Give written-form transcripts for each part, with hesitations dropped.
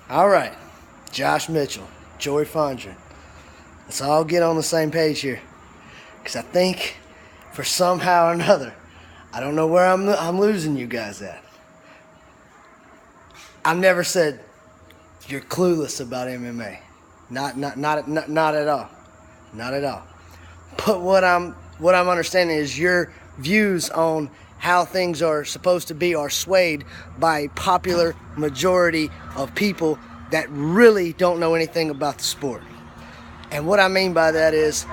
All right, Josh Mitchell, Joey Fondren. Let's all get on the same page here, because I think for somehow or another, I don't know where I'm losing you guys at. I've never said you're clueless about MMA. Not at all. Not at all. But what I'm understanding is your views on how things are supposed to be are swayed by a popular majority of people that really don't know anything about the sport. And what I mean by that is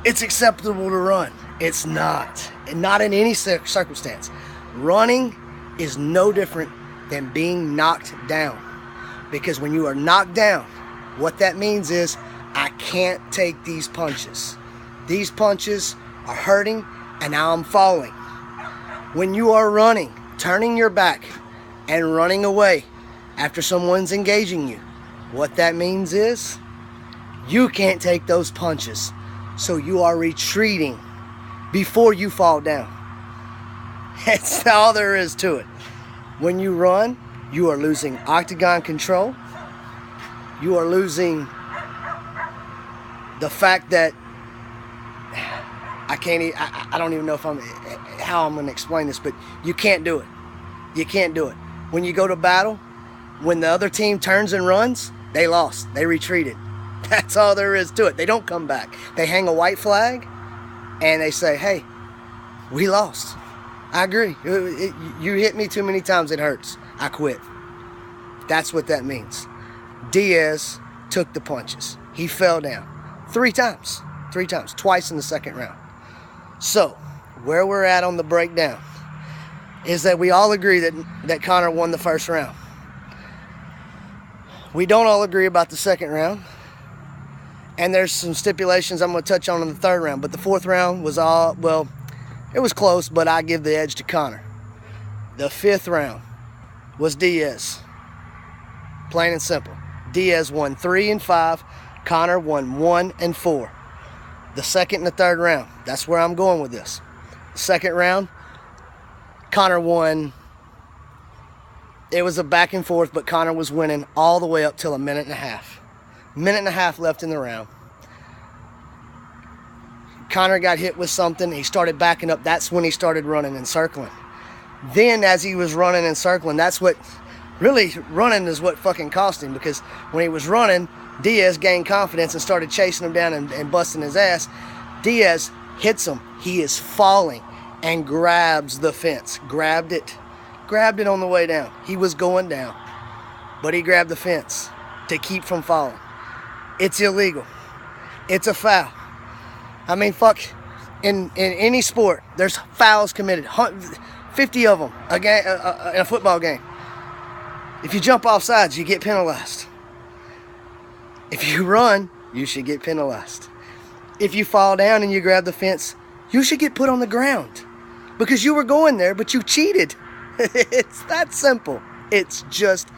it's acceptable to run. It's not. And not in any circumstance. Running is no different than being knocked down. Because when you are knocked down, what that means is I can't take these punches. These punches are hurting and now I'm falling. When you are running, turning your back and running away after someone's engaging you, what that means is you can't take those punches. So you are retreating before you fall down. That's all there is to it. When you run, you are losing octagon control. You are losing the fact that I don't even know how I'm going to explain this, but you can't do it. You can't do it. When you go to battle, when the other team turns and runs, they lost. They retreated. That's all there is to it. They don't come back. They hang a white flag and they say, hey, we lost. I agree. You hit me too many times, it hurts. I quit. That's what that means. Diaz took the punches. He fell down 3 times. 3 times. Twice in the second round. So, where we're at on the breakdown is that we all agree that Conor won the first round. We don't all agree about the second round. And there's some stipulations I'm going to touch on in the third round. But the fourth round was it was close, but I give the edge to Conor. The fifth round was Diaz. Plain and simple. Diaz won 3 and 5. Conor won 1 and 4. The second and the third round. That's where I'm going with this. The second round, Conor won. It was a back and forth, but Conor was winning all the way up till a minute and a half. Minute and a half left in the round. Conor got hit with something. He started backing up. That's when he started running and circling. Then as he was running and circling, that's what really running is what fucking cost him, because when he was running, Diaz gained confidence and started chasing him down and busting his ass. Diaz hits him. He is falling and grabs the fence. Grabbed it on the way down. He was going down, but he grabbed the fence to keep from falling. It's illegal. It's a foul. I mean, fuck, in any sport, there's fouls committed. 50 of them in a football game. If you jump off sides, you get penalized. If you run, you should get penalized. If you fall down and you grab the fence, you should get put on the ground. Because you were going there, but you cheated. It's that simple. It's just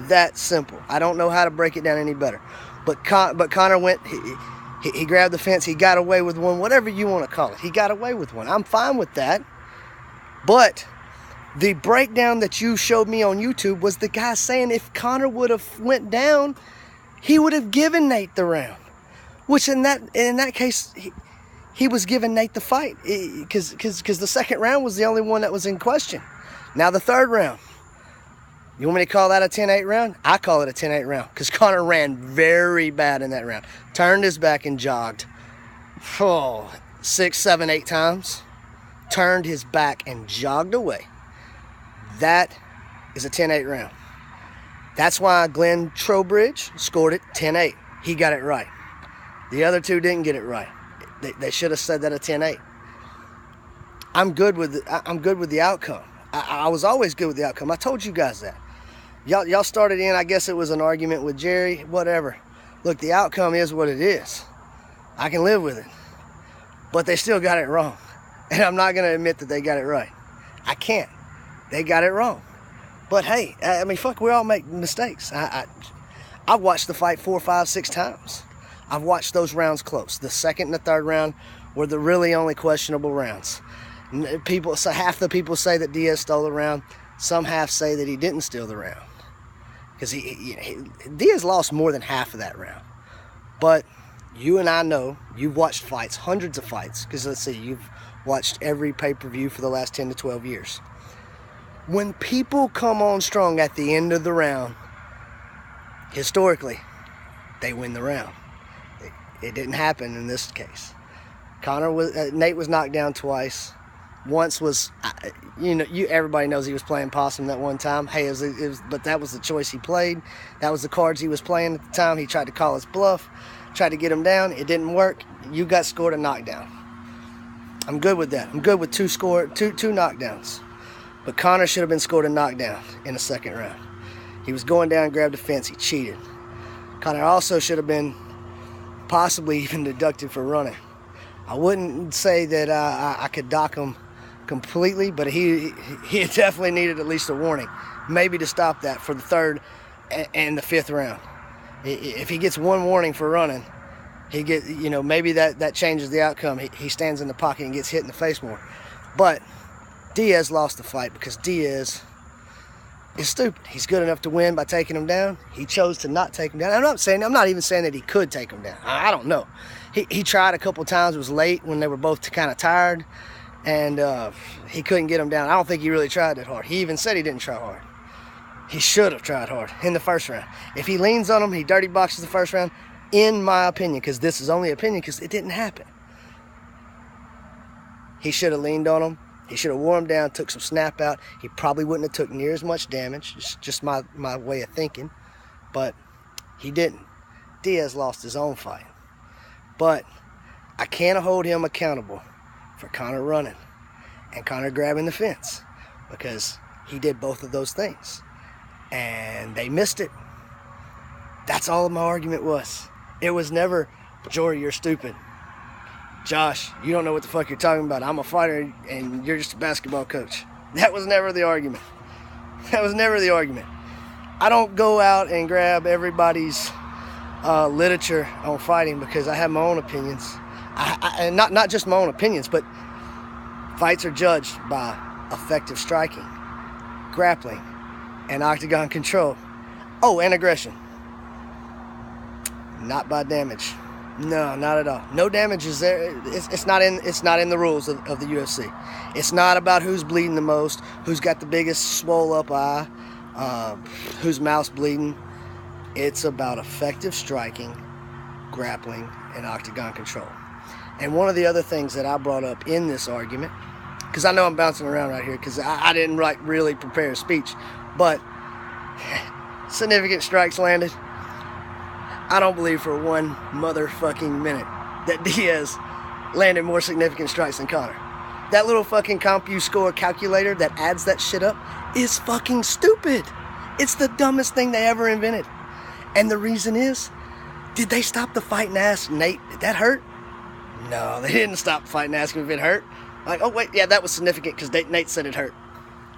that simple. I don't know how to break it down any better. But Conor went, he grabbed the fence, he got away with one, whatever you want to call it. He got away with one. I'm fine with that. But the breakdown that you showed me on YouTube was the guy saying if Conor would have went down, he would have given Nate the round. Which in that case, he was giving Nate the fight. Because the second round was the only one that was in question. Now the third round. You want me to call that a 10-8 round? I call it a 10-8 round. Because Conor ran very bad in that round. Turned his back and jogged. 6, 7, 8 times. Turned his back and jogged away. That is a 10-8 round. That's why Glenn Trowbridge scored it 10-8. He got it right. The other two didn't get it right. They should have said that a 10-8. I'm good with the outcome. I was always good with the outcome. I told you guys that. Y'all started in, I guess it was an argument with Jerry, whatever. Look, the outcome is what it is. I can live with it. But they still got it wrong. And I'm not going to admit that they got it right. I can't. They got it wrong. But hey, I mean, fuck, we all make mistakes. I watched the fight 4, 5, 6 times. I've watched those rounds close. The second and the third round were the really only questionable rounds. Half the people say that Diaz stole the round. Some half say that he didn't steal the round. because Diaz lost more than half of that round. But you and I know, you've watched fights, hundreds of fights, because let's see, you've watched every pay-per-view for the last 10 to 12 years. When people come on strong at the end of the round, historically, they win the round. It didn't happen in this case. Nate was knocked down twice. Once was, everybody knows he was playing possum that one time. Hey, but that was the choice he played. That was the cards he was playing at the time. He tried to call his bluff, tried to get him down. It didn't work. You got scored a knockdown. I'm good with that. I'm good with two knockdowns. But Conor should have been scored a knockdown in the second round. He was going down, grabbed the fence. He cheated. Conor also should have been possibly even deducted for running. I wouldn't say that I could dock him completely, but he definitely needed at least a warning, maybe to stop that for the third and the fifth round. If he gets one warning for running, maybe that changes the outcome. He stands in the pocket and gets hit in the face more. But Diaz lost the fight because Diaz is stupid. He's good enough to win by taking him down. He chose to not take him down. I'm not even saying that he could take him down. I don't know. He tried a couple times. It was late when they were both kind of tired, and he couldn't get him down. I don't think he really tried that hard. He even said he didn't try hard. He should have tried hard in the first round. If he leans on him, he dirty boxes the first round, in my opinion, because this is only opinion because it didn't happen. He should have leaned on him. He should have wore him down, took some snap out. He probably wouldn't have took near as much damage. It's just my way of thinking. But he didn't. Diaz lost his own fight. But I can't hold him accountable for Conor running and Conor grabbing the fence, because he did both of those things. And they missed it. That's all my argument was. It was never, Jory, you're stupid. Josh, you don't know what the fuck you're talking about. I'm a fighter and you're just a basketball coach. That was never the argument. That was never the argument. I don't go out and grab everybody's literature on fighting because I have my own opinions. And not just my own opinions, but fights are judged by effective striking, grappling, and octagon control. Oh, and aggression. Not by damage. No, not at all. No damage is there. It's not in the rules of the UFC. It's not about who's bleeding the most, who's got the biggest swole up eye, whose mouth's bleeding. It's about effective striking, grappling, and octagon control. And one of the other things that I brought up in this argument, because I know I'm bouncing around right here because I didn't really prepare a speech, but significant strikes landed. I don't believe for one motherfucking minute that Diaz landed more significant strikes than Conor. That little fucking CompuScore calculator that adds that shit up is fucking stupid. It's the dumbest thing they ever invented. And the reason is, did they stop the fight and ask Nate, did that hurt? No, they didn't stop the fight and ask him if it hurt. Like, oh wait, yeah, that was significant because Nate said it hurt.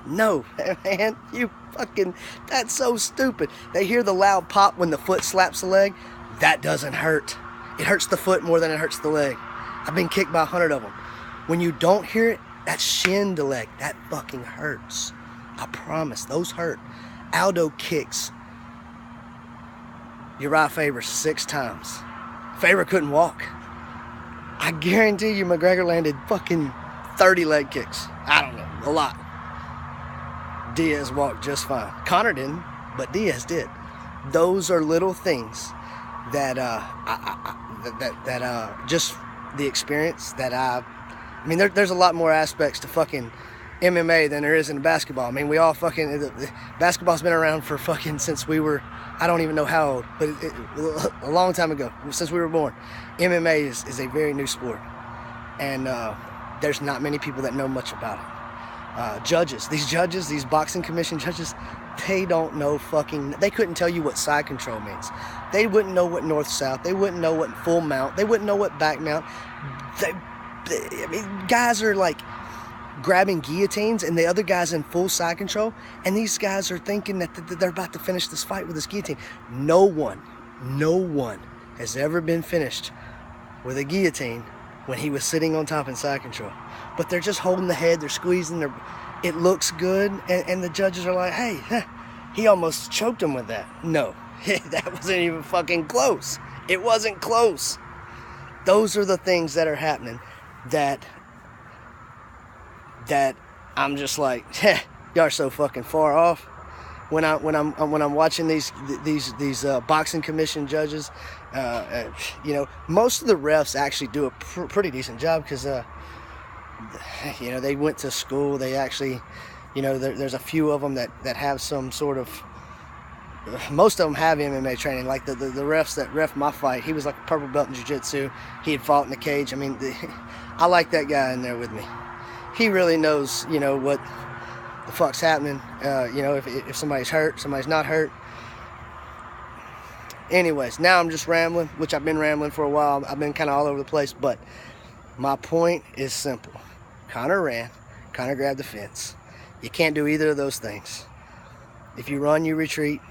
No, man, that's so stupid. They hear the loud pop when the foot slaps the leg. That doesn't hurt. It hurts the foot more than it hurts the leg. I've been kicked by 100 of them. When you don't hear it, that shin to leg, that fucking hurts. I promise, those hurt. Aldo kicks Uriah Faber 6 times. Faber couldn't walk. I guarantee you McGregor landed fucking 30 leg kicks. I don't know, a lot. Diaz walked just fine. Conor didn't, but Diaz did. Those are little things that just the experience that there's a lot more aspects to fucking MMA than there is in basketball. I mean, we all basketball's been around for fucking since we were, I don't even know how old, but a long time ago, since we were born. MMA is a very new sport, and there's not many people that know much about it. These boxing commission judges, they don't know they couldn't tell you what side control means. They wouldn't know what north-south. They wouldn't know what full mount. They wouldn't know what back mount. Guys are like grabbing guillotines and the other guy's in full side control, and these guys are thinking that they're about to finish this fight with this guillotine. No one has ever been finished with a guillotine when he was sitting on top in side control. But they're just holding the head, they're squeezing, it looks good, and the judges are like, hey, He almost choked him with that. No, that wasn't even fucking close. It wasn't close. Those are the things that are happening that I'm just like, y'all are so fucking far off. When I'm watching these boxing commission judges, you know, most of the refs actually do a pretty decent job because you know, they went to school. They actually, you know, there's a few of them that have some sort of. Most of them have MMA training. Like the refs that ref my fight, he was like a purple belt in jiu-jitsu. He had fought in the cage. I mean, I like that guy in there with me. He really knows, you know, what the fuck's happening. You know, if somebody's hurt, somebody's not hurt. Anyways, now I'm just rambling, which I've been rambling for a while. I've been kind of all over the place, but my point is simple. Conor ran. Conor grabbed the fence. You can't do either of those things. If you run, you retreat.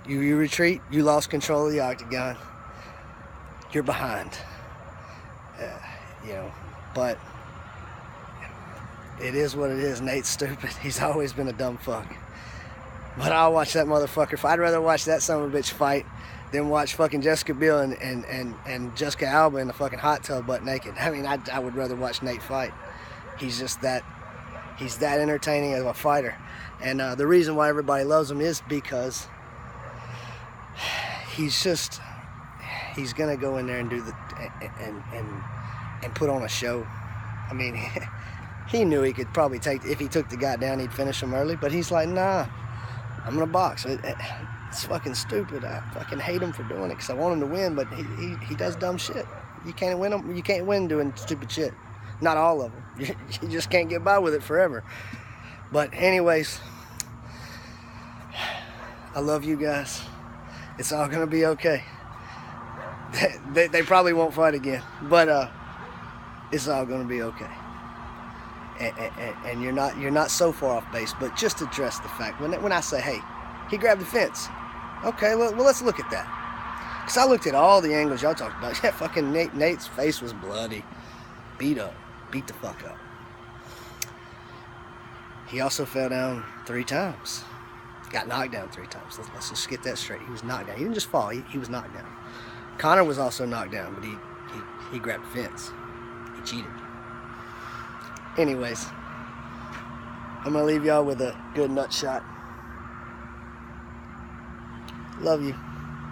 You retreat, you lost control of the octagon. You're behind. You know, but it is what it is. Nate's stupid. He's always been a dumb fuck. But I'll watch that motherfucker fight. I'd rather watch that son of a bitch fight than watch fucking Jessica Biel and Jessica Alba in the fucking hot tub butt naked. I mean, I would rather watch Nate fight. He's just that, he's that entertaining of a fighter. And the reason why everybody loves him is because he's gonna go in there and do the and put on a show. I mean, he knew he could probably if he took the guy down, he'd finish him early. But he's like, nah, I'm gonna box. It's fucking stupid. I fucking hate him for doing it because I want him to win, but he does dumb shit. You can't win him. You can't win doing stupid shit. Not all of them. You just can't get by with it forever. But anyways, I love you guys. It's all gonna be okay. They probably won't fight again, but it's all gonna be okay. And you're not so far off base. But just address the fact when I say, hey, he grabbed the fence. Okay, well let's look at that. Cause I looked at all the angles y'all talked about. Yeah, fucking Nate's face was bloody, beat the fuck up. He also fell down 3 times. Got knocked down 3 times. Let's just get that straight. He was knocked down. He didn't just fall. He was knocked down. Conor was also knocked down, but he grabbed the fence. He cheated. Anyways, I'm gonna leave y'all with a good nut shot. Love you.